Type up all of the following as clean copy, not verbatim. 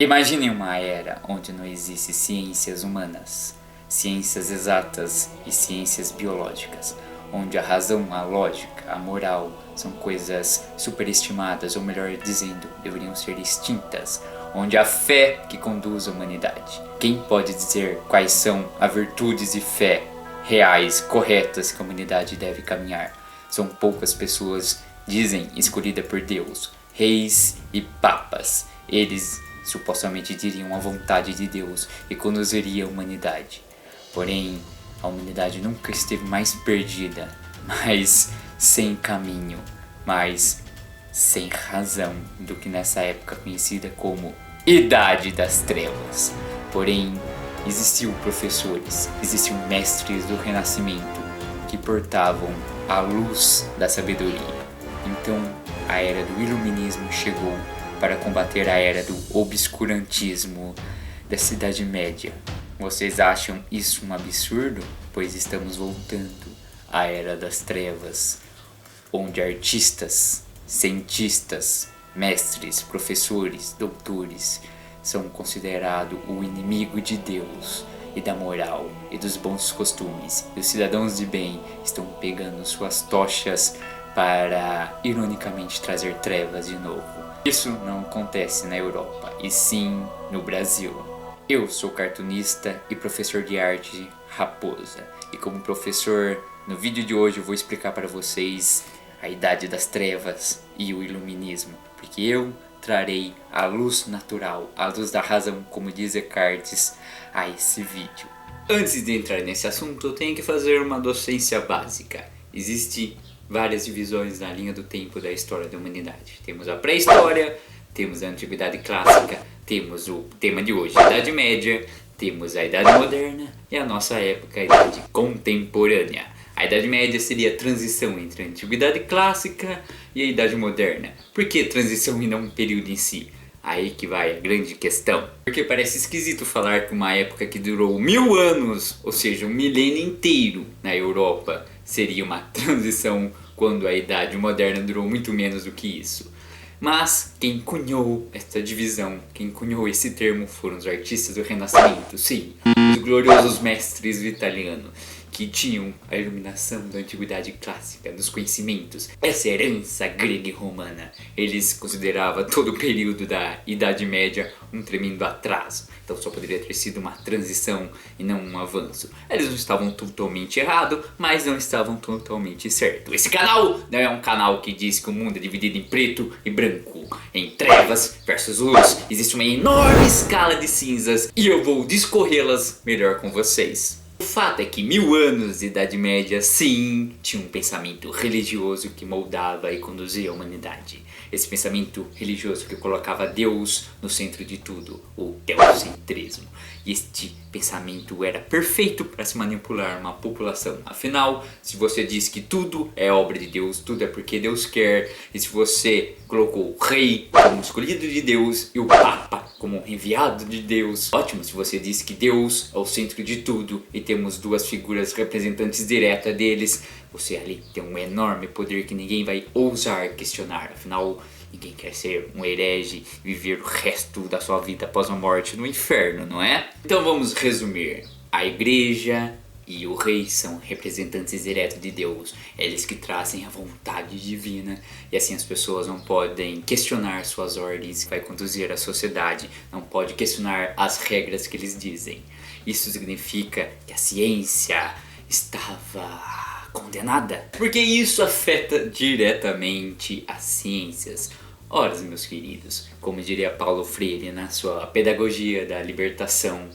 Imagine uma era onde não existe ciências humanas, ciências exatas e ciências biológicas, onde a razão, a lógica, a moral são coisas superestimadas, ou melhor dizendo, deveriam ser extintas, onde a fé que conduz a humanidade. Quem pode dizer quais são as virtudes e fé reais, corretas que a humanidade deve caminhar? São poucas pessoas, dizem, escolhidas por Deus, reis e papas. Eles supostamente diriam a vontade de Deus e conduziria a humanidade. Porém, a humanidade nunca esteve mais perdida, mais sem caminho, mais sem razão do que nessa época conhecida como Idade das Trevas. Porém, existiam professores, existiam mestres do Renascimento que portavam a luz da sabedoria. Então, a era do Iluminismo chegou para combater a era do obscurantismo da Idade Média. Vocês acham isso um absurdo? Pois estamos voltando à Era das Trevas, onde artistas, cientistas, mestres, professores, doutores são considerados o inimigo de Deus e da moral e dos bons costumes. E os cidadãos de bem estão pegando suas tochas para, ironicamente, trazer trevas de novo. Isso não acontece na Europa, e sim no Brasil. Eu sou cartunista e professor de arte Raposa. E como professor, no vídeo de hoje eu vou explicar para vocês a Idade das Trevas e o Iluminismo. Porque eu trarei a luz natural, a luz da razão, como diz Descartes, a esse vídeo. Antes de entrar nesse assunto, eu tenho que fazer uma docência básica. Existe várias divisões na linha do tempo da história da humanidade. Temos a pré-história, temos a antiguidade clássica, temos o tema de hoje, a Idade Média, temos a Idade Moderna e a nossa época, a Idade Contemporânea. A Idade Média seria a transição entre a Antiguidade Clássica e a Idade Moderna. Por que transição e não um período em si? Aí que vai a grande questão. Porque parece esquisito falar que uma época que durou 1000 anos, ou seja, um milênio inteiro na Europa, seria uma transição quando a Idade Moderna durou muito menos do que isso. Mas quem cunhou esta divisão, quem cunhou esse termo foram os artistas do Renascimento, sim, os gloriosos mestres italianos, que tinham a iluminação da antiguidade clássica, dos conhecimentos, essa herança grega e romana. Eles consideravam todo o período da Idade Média um tremendo atraso, então só poderia ter sido uma transição e não um avanço. Eles não estavam totalmente errados, mas não estavam totalmente certos. Esse canal não é um canal que diz que o mundo é dividido em preto e branco, em trevas versus luz. Existe uma enorme escala de cinzas e eu vou discorrê-las melhor com vocês. O fato é que 1000 anos de Idade Média, sim, tinha um pensamento religioso que moldava e conduzia a humanidade. Esse pensamento religioso que colocava Deus no centro de tudo, o teocentrismo. E este pensamento era perfeito para se manipular uma população. Afinal, se você diz que tudo é obra de Deus, tudo é porque Deus quer, e se você colocou o rei como escolhido de Deus e o papa como enviado de Deus, ótimo. Se você diz que Deus é o centro de tudo e temos duas figuras representantes diretas deles, você ali tem um enorme poder que ninguém vai ousar questionar. Afinal, ninguém quer ser um herege e viver o resto da sua vida após a morte no inferno, não é? Então vamos resumir. A igreja e o rei são representantes diretos de Deus. Eles que trazem a vontade divina. E assim as pessoas não podem questionar suas ordens que vai conduzir a sociedade. Não pode questionar as regras que eles dizem. Isso significa que a ciência estava condenada, porque isso afeta diretamente as ciências. Ora, meus queridos, como diria Paulo Freire na sua Pedagogia da Libertação,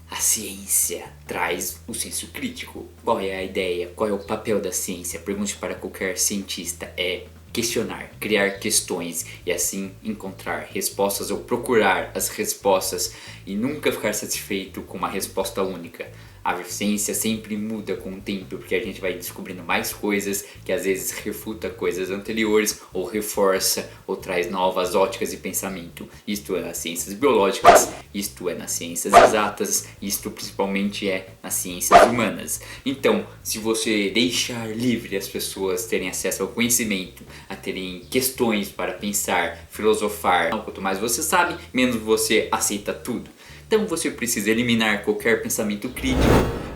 a ciência traz o senso crítico. Qual é a ideia? Qual é o papel da ciência? Pergunte para qualquer cientista. É questionar, criar questões e assim encontrar respostas ou procurar as respostas e nunca ficar satisfeito com uma resposta única. A ciência sempre muda com o tempo, porque a gente vai descobrindo mais coisas que às vezes refuta coisas anteriores, ou reforça, ou traz novas óticas e pensamento. Isto é nas ciências biológicas, isto é nas ciências exatas, isto principalmente é nas ciências humanas. Então, se você deixar livre as pessoas terem acesso ao conhecimento, a terem questões para pensar, filosofar, quanto mais você sabe, menos você aceita tudo. Então você precisa eliminar qualquer pensamento crítico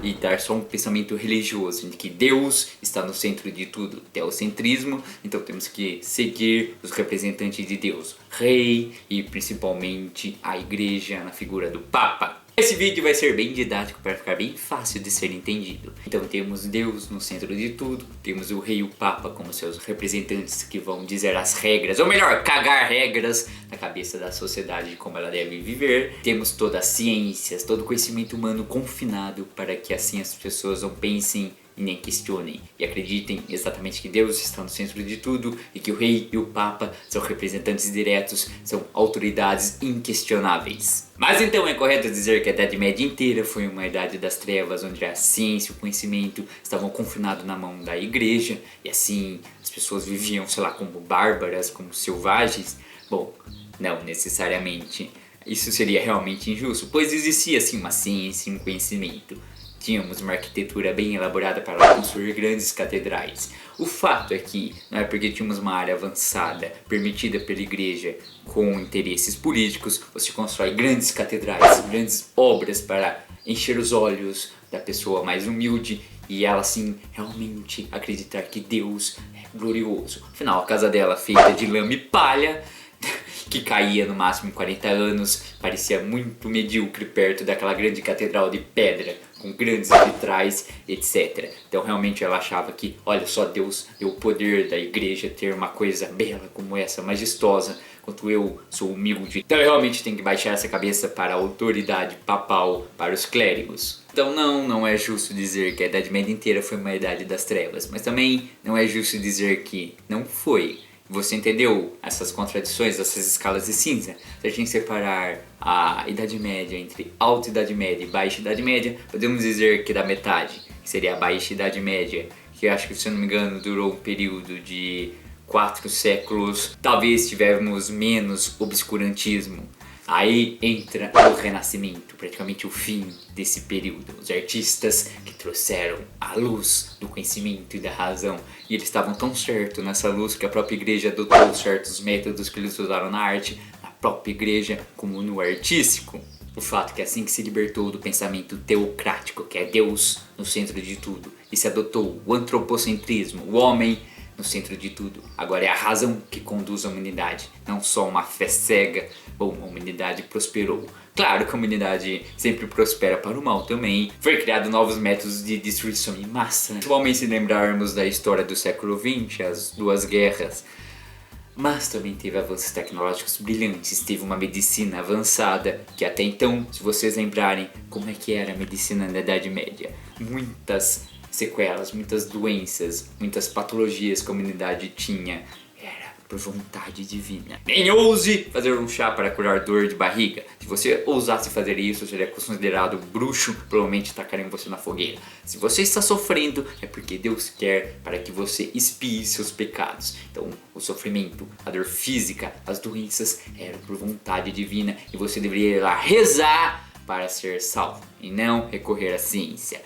e dar só um pensamento religioso, de que Deus está no centro de tudo, teocentrismo. Então temos que seguir os representantes de Deus, rei e principalmente a igreja na figura do Papa. Esse vídeo vai ser bem didático para ficar bem fácil de ser entendido. Então temos Deus no centro de tudo, temos o rei e o papa como seus representantes que vão dizer as regras, ou melhor, cagar regras na cabeça da sociedade de como ela deve viver. Temos todas as ciências, todo o conhecimento humano confinado para que assim as pessoas não pensem e nem questionem e acreditem exatamente que Deus está no centro de tudo e que o rei e o papa são representantes diretos, são autoridades inquestionáveis. Mas então é correto dizer que a Idade Média inteira foi uma idade das trevas, onde a ciência e o conhecimento estavam confinados na mão da igreja e assim as pessoas viviam, sei lá, como bárbaras, como selvagens? Bom, não necessariamente. Isso seria realmente injusto, pois existia sim uma ciência e um conhecimento. Tínhamos uma arquitetura bem elaborada para construir grandes catedrais. O fato é que não é porque tínhamos uma área avançada permitida pela igreja com interesses políticos, você constrói grandes catedrais, grandes obras para encher os olhos da pessoa mais humilde e ela assim realmente acreditar que Deus é glorioso. Afinal, a casa dela feita de lama e palha, que caía no máximo em 40 anos, parecia muito medíocre perto daquela grande catedral de pedra, com grandes vitrais, etc. Então realmente ela achava que, olha só, Deus deu o poder da igreja ter uma coisa bela como essa, majestosa, enquanto eu sou humilde. Então realmente tem que baixar essa cabeça para a autoridade papal, para os clérigos. Então não é justo dizer que a Idade Média inteira foi uma idade das trevas, mas também não é justo dizer que não foi. Você entendeu essas contradições, essas escalas de cinza? Se a gente separar a Idade Média entre Alta Idade Média e Baixa Idade Média, podemos dizer que da metade, que seria a Baixa Idade Média, que eu acho que, se eu não me engano, durou um período de 4 séculos. Talvez tivemos menos obscurantismo. Aí entra o Renascimento, praticamente o fim desse período. Os artistas que trouxeram a luz do conhecimento e da razão. E eles estavam tão certos nessa luz que a própria igreja adotou certos métodos que eles usaram na arte, na própria igreja, como no artístico. O fato é que assim que se libertou do pensamento teocrático, que é Deus no centro de tudo, e se adotou o antropocentrismo, o homem no centro de tudo. Agora é a razão que conduz a humanidade, não só uma fé cega. Bom, a humanidade prosperou. Claro que a humanidade sempre prospera para o mal também. Foi criado novos métodos de destruição em massa. Principalmente se lembrarmos da história do século XX, as duas guerras. Mas também teve avanços tecnológicos brilhantes, teve uma medicina avançada, que até então, se vocês lembrarem como é que era a medicina na Idade Média, muitas sequelas, muitas doenças, muitas patologias que a humanidade tinha, era por vontade divina. Nem ouse fazer um chá para curar dor de barriga. Se você ousasse fazer isso, seria considerado bruxo, provavelmente tacariam você na fogueira. Se você está sofrendo, é porque Deus quer para que você expie seus pecados. Então, o sofrimento, a dor física, as doenças eram por vontade divina e você deveria ir lá rezar para ser salvo e não recorrer à ciência.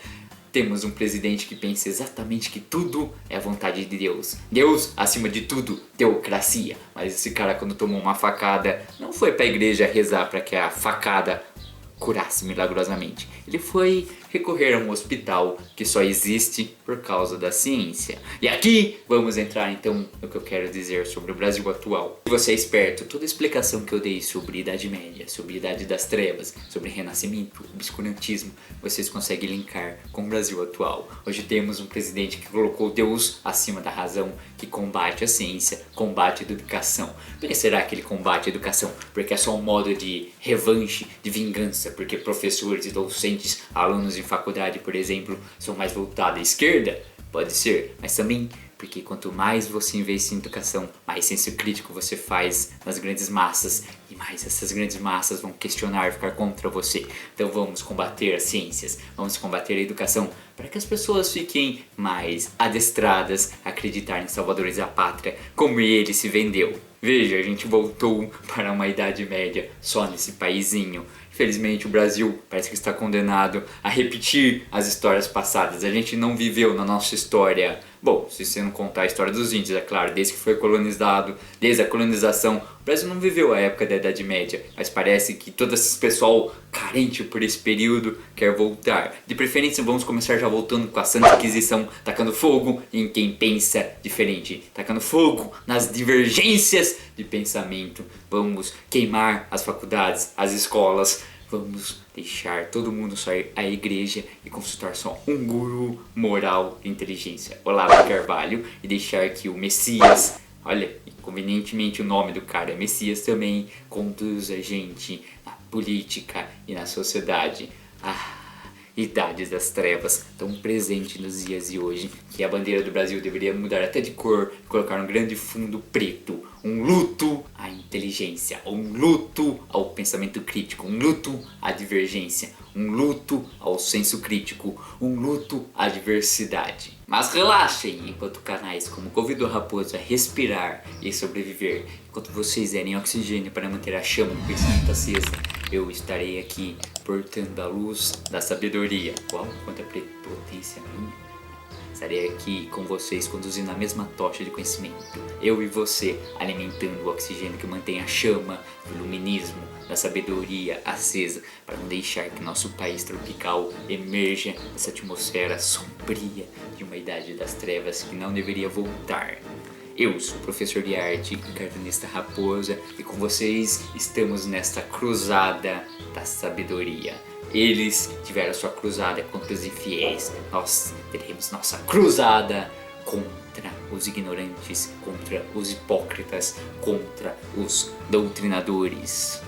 Temos um presidente que pensa exatamente que tudo é a vontade de Deus. Deus, acima de tudo, teocracia. Mas esse cara, quando tomou uma facada, não foi para a igreja rezar para que a facada curasse milagrosamente. Ele foi recorrer a um hospital que só existe por causa da ciência. E aqui vamos entrar então no que eu quero dizer sobre o Brasil atual. Se você é esperto, toda a explicação que eu dei sobre Idade Média, sobre Idade das Trevas, sobre Renascimento, obscurantismo, vocês conseguem linkar com o Brasil atual. Hoje temos um presidente que colocou Deus acima da razão, que combate a ciência, combate a educação. Por que será que ele combate a educação? Porque é só um modo de revanche, de vingança, porque professores e docentes, alunos em faculdade, por exemplo, são mais voltados à esquerda? Pode ser, mas também porque quanto mais você investe em educação, mais senso crítico você faz nas grandes massas, e mais essas grandes massas vão questionar, ficar contra você. Então vamos combater as ciências, vamos combater a educação, para que as pessoas fiquem mais adestradas a acreditar em salvadores da pátria, como ele se vendeu. Veja, a gente voltou para uma Idade Média só nesse paísinho. Infelizmente o Brasil parece que está condenado a repetir as histórias passadas. A gente não viveu na nossa história. Bom, se você não contar a história dos índios, é claro, desde que foi colonizado, desde a colonização, o Brasil não viveu a época da Idade Média, mas parece que todo esse pessoal carente por esse período quer voltar. De preferência vamos começar já voltando com a Santa Inquisição, tacando fogo em quem pensa diferente, tacando fogo nas divergências de pensamento. Vamos queimar as faculdades, as escolas. Vamos deixar todo mundo sair à igreja e consultar só um guru moral de inteligência, Olavo de Carvalho, e deixar que o Messias, olha, convenientemente o nome do cara é Messias também, conduza a gente na política e na sociedade. Idades das trevas tão presente nos dias de hoje que a bandeira do Brasil deveria mudar até de cor e colocar um grande fundo preto, um luto à inteligência, um luto ao pensamento crítico, um luto à divergência, um luto ao senso crítico, um luto à diversidade. Mas relaxem enquanto canais como Convido a Raposa a respirar e sobreviver, enquanto vocês derem oxigênio para manter a chama do pensamento acesa, eu estarei aqui portando a luz da sabedoria. Uau, quanta prepotência minha! Estarei aqui com vocês conduzindo a mesma tocha de conhecimento. Eu e você alimentando o oxigênio que mantém a chama do iluminismo, da sabedoria acesa, para não deixar que nosso país tropical emerja dessa atmosfera sombria de uma idade das trevas que não deveria voltar. Eu sou o professor de arte e cartunista Raposa e com vocês estamos nesta cruzada da sabedoria. Eles tiveram sua cruzada contra os infiéis, nós teremos nossa cruzada contra os ignorantes, contra os hipócritas, contra os doutrinadores.